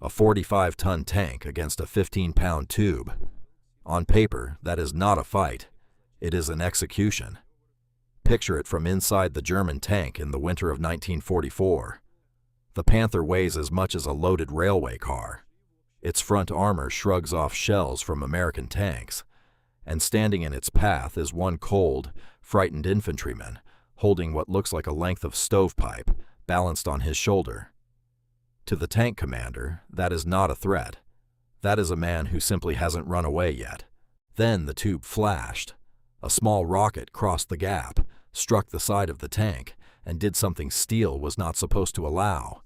A 45-ton tank against a 15-pound tube. On paper, that is not a fight. It is an execution. Picture it from inside the German tank in the winter of 1944. The Panther weighs as much as a loaded railway car. Its front armor shrugs off shells from American tanks, and standing in its path is one cold, frightened infantryman holding what looks like a length of stovepipe balanced on his shoulder. To the tank commander, that is not a threat. That is a man who simply hasn't run away yet. Then the tube flashed. A small rocket crossed the gap, struck the side of the tank, and did something steel was not supposed to allow.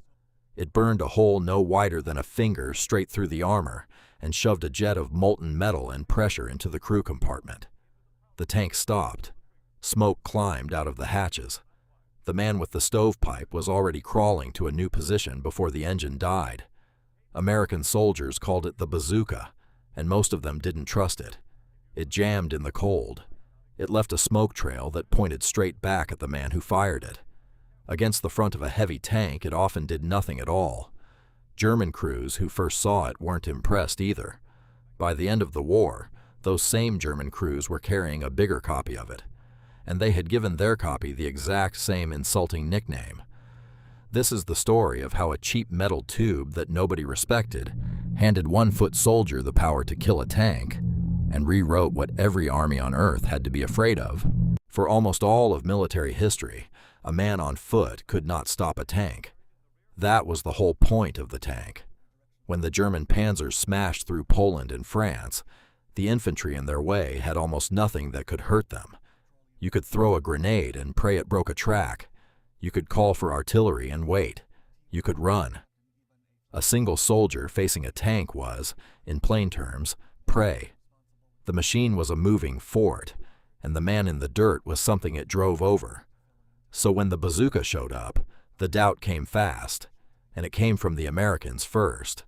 It burned a hole no wider than a finger straight through the armor and shoved a jet of molten metal and pressure into the crew compartment. The tank stopped. Smoke climbed out of the hatches. The man with the stovepipe was already crawling to a new position before the engine died. American soldiers called it the Bazooka, and most of them didn't trust it. It jammed in the cold. It left a smoke trail that pointed straight back at the man who fired it. Against the front of a heavy tank, it often did nothing at all. German crews who first saw it weren't impressed either. By the end of the war, those same German crews were carrying a bigger copy of it, and they had given their copy the exact same insulting nickname. This is the story of how a cheap metal tube that nobody respected handed one-foot soldier the power to kill a tank and rewrote what every army on Earth had to be afraid of. For almost all of military history, a man on foot could not stop a tank. That was the whole point of the tank. When the German panzers smashed through Poland and France, the infantry in their way had almost nothing that could hurt them. You could throw a grenade and pray it broke a track. You could call for artillery and wait. You could run. A single soldier facing a tank was, in plain terms, prey. The machine was a moving fort, and the man in the dirt was something it drove over. So when the Bazooka showed up, the doubt came fast, and it came from the Americans first.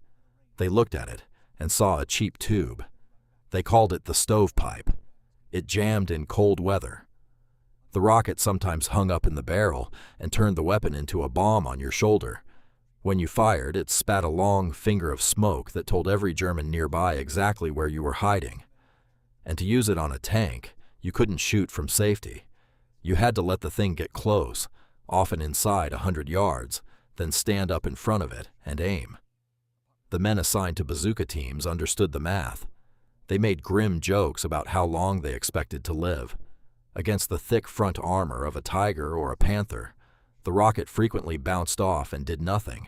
They looked at it and saw a cheap tube. They called it the stovepipe. It jammed in cold weather. The rocket sometimes hung up in the barrel and turned the weapon into a bomb on your shoulder. When you fired, it spat a long finger of smoke that told every German nearby exactly where you were hiding. And to use it on a tank, you couldn't shoot from safety. You had to let the thing get close, often inside 100 yards, then stand up in front of it and aim. The men assigned to bazooka teams understood the math. They made grim jokes about how long they expected to live. Against the thick front armor of a tiger or a panther, the rocket frequently bounced off and did nothing,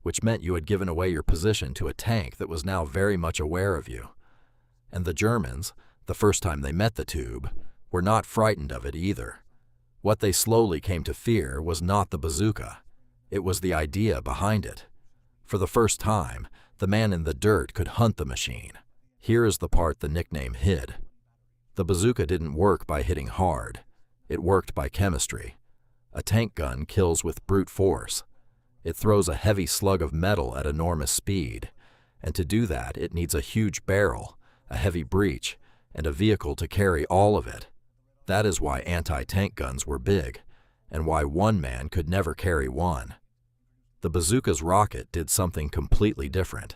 which meant you had given away your position to a tank that was now very much aware of you. And the Germans, the first time they met the tube, were not frightened of it either. What they slowly came to fear was not the bazooka. It was the idea behind it. For the first time, the man in the dirt could hunt the machine. Here is the part the nickname hid. The bazooka didn't work by hitting hard. It worked by chemistry. A tank gun kills with brute force. It throws a heavy slug of metal at enormous speed, and to do that it needs a huge barrel, a heavy breech, and a vehicle to carry all of it. That is why anti-tank guns were big, and why one man could never carry one. The bazooka's rocket did something completely different.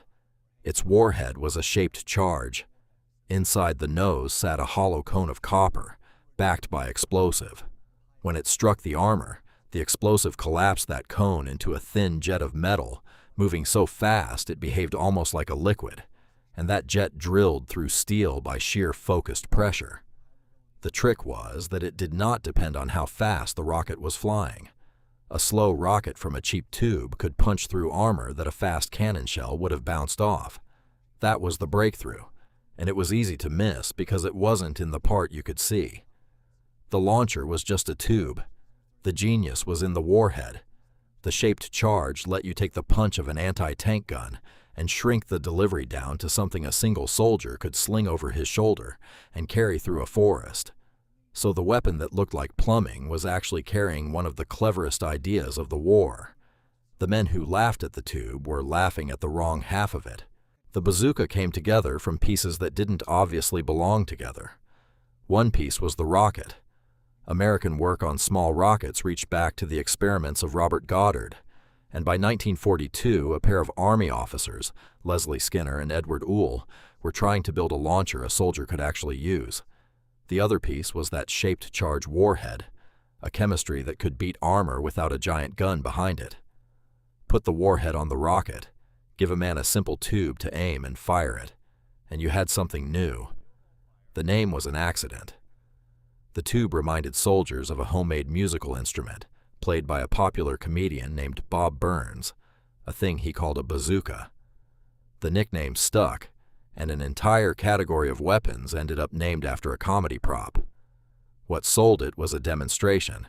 Its warhead was a shaped charge. Inside the nose sat a hollow cone of copper, backed by explosive. When it struck the armor, the explosive collapsed that cone into a thin jet of metal, moving so fast it behaved almost like a liquid, and that jet drilled through steel by sheer focused pressure. The trick was that it did not depend on how fast the rocket was flying. A slow rocket from a cheap tube could punch through armor that a fast cannon shell would have bounced off. That was the breakthrough, and it was easy to miss because it wasn't in the part you could see. The launcher was just a tube. The genius was in the warhead. The shaped charge let you take the punch of an anti-tank gun and shrink the delivery down to something a single soldier could sling over his shoulder and carry through a forest. So the weapon that looked like plumbing was actually carrying one of the cleverest ideas of the war. The men who laughed at the tube were laughing at the wrong half of it. The bazooka came together from pieces that didn't obviously belong together. One piece was the rocket. American work on small rockets reached back to the experiments of Robert Goddard, and by 1942 a pair of Army officers, Leslie Skinner and Edward Uhl, were trying to build a launcher a soldier could actually use. The other piece was that shaped charge warhead, a chemistry that could beat armor without a giant gun behind it. Put the warhead on the rocket, give a man a simple tube to aim and fire it, and you had something new. The name was an accident. The tube reminded soldiers of a homemade musical instrument played by a popular comedian named Bob Burns, a thing he called a bazooka. The nickname stuck, and an entire category of weapons ended up named after a comedy prop. What sold it was a demonstration.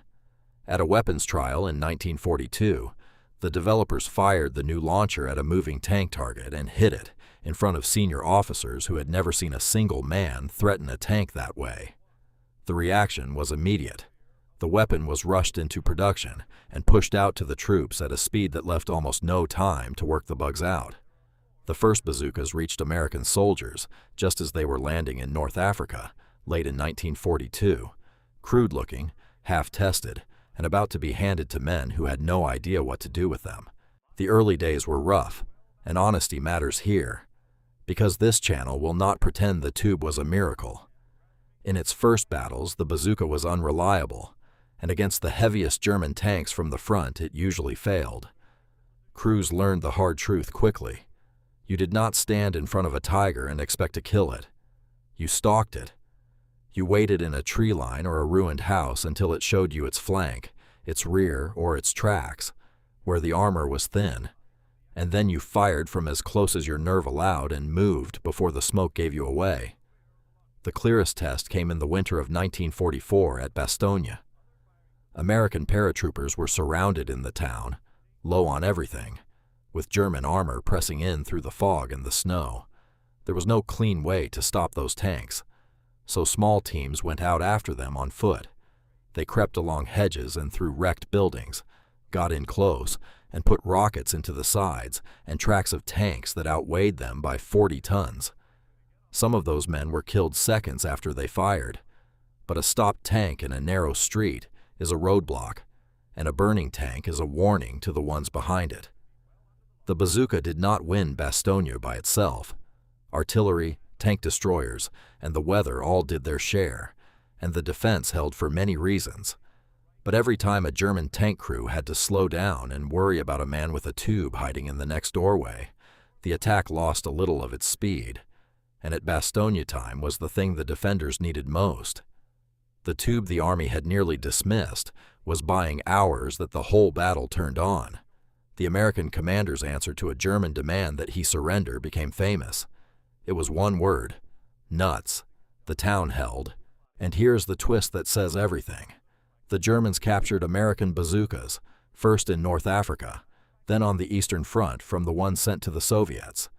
At a weapons trial in 1942, the developers fired the new launcher at a moving tank target and hit it in front of senior officers who had never seen a single man threaten a tank that way. The reaction was immediate. The weapon was rushed into production and pushed out to the troops at a speed that left almost no time to work the bugs out. The first bazookas reached American soldiers just as they were landing in North Africa, late in 1942, crude-looking, half-tested, and about to be handed to men who had no idea what to do with them. The early days were rough, and honesty matters here, because this channel will not pretend the tube was a miracle. In its first battles, the bazooka was unreliable, and against the heaviest German tanks from the front, it usually failed. Crews learned the hard truth quickly. You did not stand in front of a tiger and expect to kill it. You stalked it. You waited in a tree line or a ruined house until it showed you its flank, its rear, or its tracks, where the armor was thin, and then you fired from as close as your nerve allowed and moved before the smoke gave you away. The clearest test came in the winter of 1944 at Bastogne. American paratroopers were surrounded in the town, low on everything, with German armor pressing in through the fog and the snow. There was no clean way to stop those tanks, so small teams went out after them on foot. They crept along hedges and through wrecked buildings, got in close, and put rockets into the sides and tracks of tanks that outweighed them by 40 tons. Some of those men were killed seconds after they fired, but a stopped tank in a narrow street is a roadblock, and a burning tank is a warning to the ones behind it. The bazooka did not win Bastogne by itself. Artillery, tank destroyers, and the weather all did their share, and the defense held for many reasons. But every time a German tank crew had to slow down and worry about a man with a tube hiding in the next doorway, the attack lost a little of its speed, and at Bastogne time was the thing the defenders needed most. The tube the Army had nearly dismissed was buying hours that the whole battle turned on. The American commander's answer to a German demand that he surrender became famous. It was one word: nuts. The town held. And here's the twist that says everything. The Germans captured American bazookas, first in North Africa, then on the Eastern Front from the ones sent to the Soviets.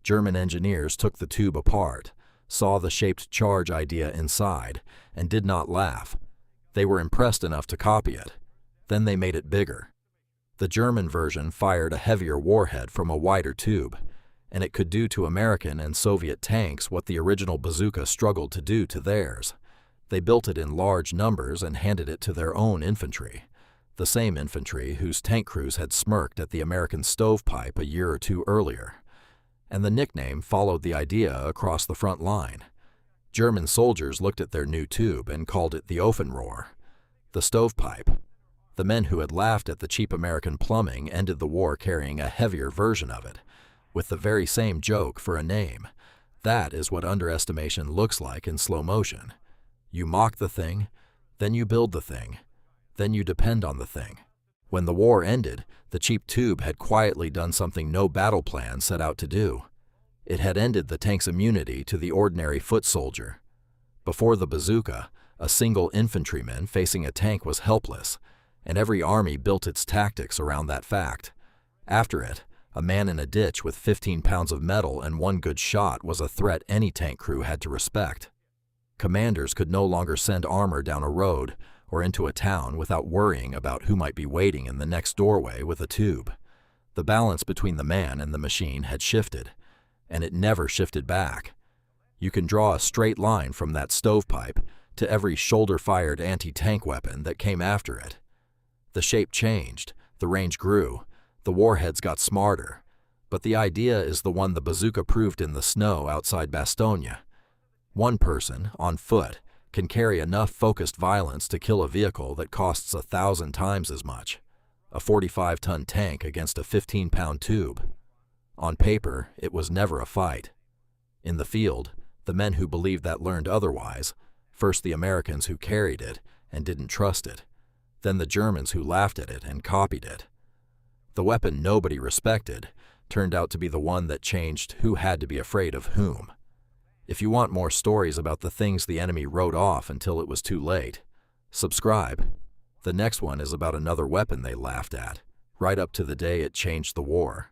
German engineers took the tube apart, saw the shaped charge idea inside, and did not laugh. They were impressed enough to copy it. Then they made it bigger. The German version fired a heavier warhead from a wider tube, and it could do to American and Soviet tanks what the original bazooka struggled to do to theirs. They built it in large numbers and handed it to their own infantry, the same infantry whose tank crews had smirked at the American stovepipe a year or two earlier. And the nickname followed the idea across the front line. German soldiers looked at their new tube and called it the Ofenrohr, the stovepipe. The men who had laughed at the cheap American plumbing ended the war carrying a heavier version of it, with the very same joke for a name. That is what underestimation looks like in slow motion. You mock the thing, then you build the thing, then you depend on the thing. When the war ended, the cheap tube had quietly done something no battle plan set out to do. It had ended the tank's immunity to the ordinary foot soldier. Before the bazooka, a single infantryman facing a tank was helpless, and every army built its tactics around that fact. After it, a man in a ditch with 15 pounds of metal and one good shot was a threat any tank crew had to respect. Commanders could no longer send armor down a road or into a town without worrying about who might be waiting in the next doorway with a tube. The balance between the man and the machine had shifted, and it never shifted back. You can draw a straight line from that stovepipe to every shoulder-fired anti-tank weapon that came after it. The shape changed, the range grew, The warheads got smarter, but the idea is the one the bazooka proved in the snow outside Bastogne. One person, on foot, can carry enough focused violence to kill a vehicle that costs 1,000 times as much. A 45-ton tank against a 15-pound tube. On paper, it was never a fight. In the field, the men who believed that learned otherwise, first the Americans who carried it and didn't trust it, then the Germans who laughed at it and copied it. The weapon nobody respected turned out to be the one that changed who had to be afraid of whom. If you want more stories about the things the enemy wrote off until it was too late, subscribe. The next one is about another weapon they laughed at, right up to the day it changed the war.